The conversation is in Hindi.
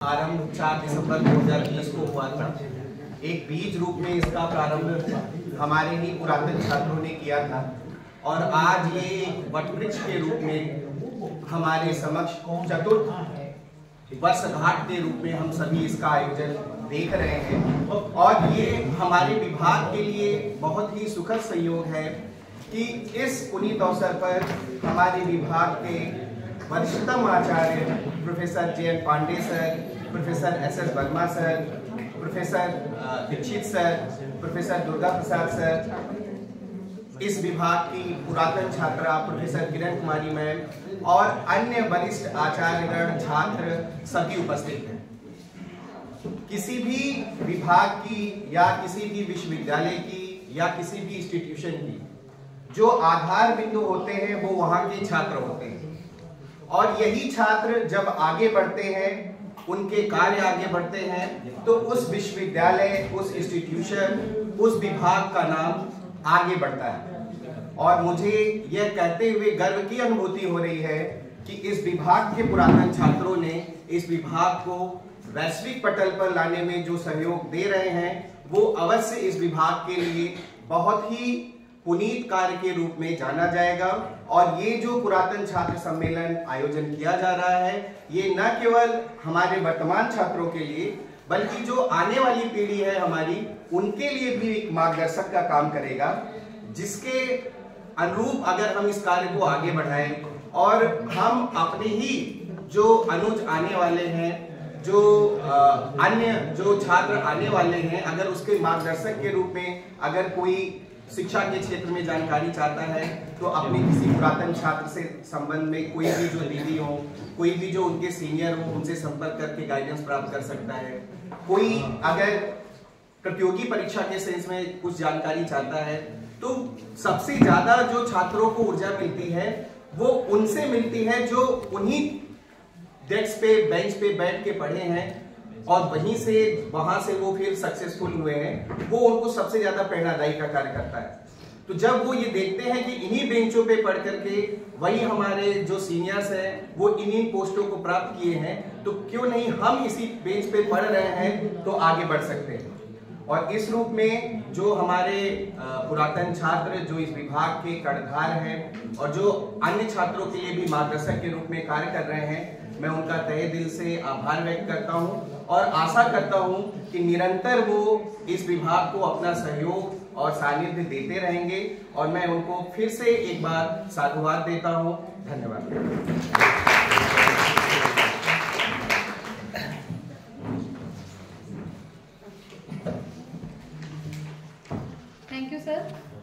आरंभ 4 दिसंबर 2020 को हुआ था। एक बीज रूप में इसका प्रारंभ हमारे ही पुरातन छात्रों ने किया था और आज ये वटवृक्ष के रूप में हमारे समक्ष चतुर्थ वर्षगांठ के रूप में हम सभी इसका आयोजन देख रहे हैं। और ये हमारे विभाग के लिए बहुत ही सुखद संयोग है कि इस पुनीत अवसर पर हमारे विभाग के वरिष्ठतम आचार्य professor J N. Pandey sir, professor S S. Verma sir, professor Dixit sir, professor Durga Prasad sir, इस विभाग की पुरातन छात्रा प्रोफेसर किरण कुमारी मैम और अन्य वरिष्ठ आचार्यगण छात्र सभी उपस्थित हैं। किसी भी विभाग की या किसी भी विश्वविद्यालय की या किसी भी इंस्टीट्यूशन की जो आधार बिंदु होते हैं वो वहां के छात्र होते हैं और यही छात्र जब आगे बढ़ते हैं, उनके कार्य आगे बढ़ते हैं तो उस विश्वविद्यालय, उस इंस्टीट्यूशन, उस विभाग का नाम आगे बढ़ता है। और मुझे यह कहते हुए गर्व की अनुभूति हो रही है कि इस विभाग के पुरातन छात्रों ने इस विभाग को वैश्विक पटल पर लाने में जो सहयोग दे रहे हैं वो अवश्य इस विभाग के लिए बहुत ही पुनीत कार्य के रूप में जाना जाएगा। और ये जो पुरातन छात्र सम्मेलन आयोजन किया जा रहा है ये न केवल हमारे वर्तमान छात्रों के लिए बल्कि जो आने वाली पीढ़ी है हमारी, उनके लिए भी एक मार्गदर्शक का काम करेगा, जिसके अनुरूप अगर हम इस कार्य को आगे बढ़ाएं और हम अपने ही जो अनुज आने वाले हैं, जो अन्य जो छात्र आने वाले हैं, अगर उसके मार्गदर्शक के रूप में अगर कोई शिक्षा के क्षेत्र में जानकारी चाहता है तो अपने किसी पुरातन छात्र से संबंध में कोई भी जो दीदी हो, कोई भी जो उनके सीनियर हो, उनसे संपर्क करके गाइडेंस प्राप्त कर सकता है। कोई अगर प्रतियोगी परीक्षा के सेंस में कुछ जानकारी चाहता है तो सबसे ज्यादा जो छात्रों को ऊर्जा मिलती है वो उनसे मिलती है जो उन्हीं डेस्क पे, बेंच पे बैठ के पढ़े हैं और वहां से वो फिर सक्सेसफुल हुए हैं। वो उनको सबसे ज्यादा प्रेरणादायी का कार्य करता है। तो जब वो ये देखते हैं कि इन्हीं बेंचों पे पढ़ करके वही हमारे जो सीनियर्स हैं वो इन्हीं पोस्टों को प्राप्त किए हैं, तो क्यों नहीं हम इसी बेंच पे पढ़ रहे हैं तो आगे बढ़ सकते हैं। और इस रूप में जो हमारे पुरातन छात्र जो इस विभाग के कर्णधार हैं और जो अन्य छात्रों के लिए भी मार्गदर्शक के रूप में कार्य कर रहे हैं, मैं उनका तहे दिल से आभार व्यक्त करता हूं और आशा करता हूं कि निरंतर वो इस विभाग को अपना सहयोग और सानिध्य देते रहेंगे। और मैं उनको फिर से एक बार साधुवाद देता हूं। धन्यवाद। Thank you sir.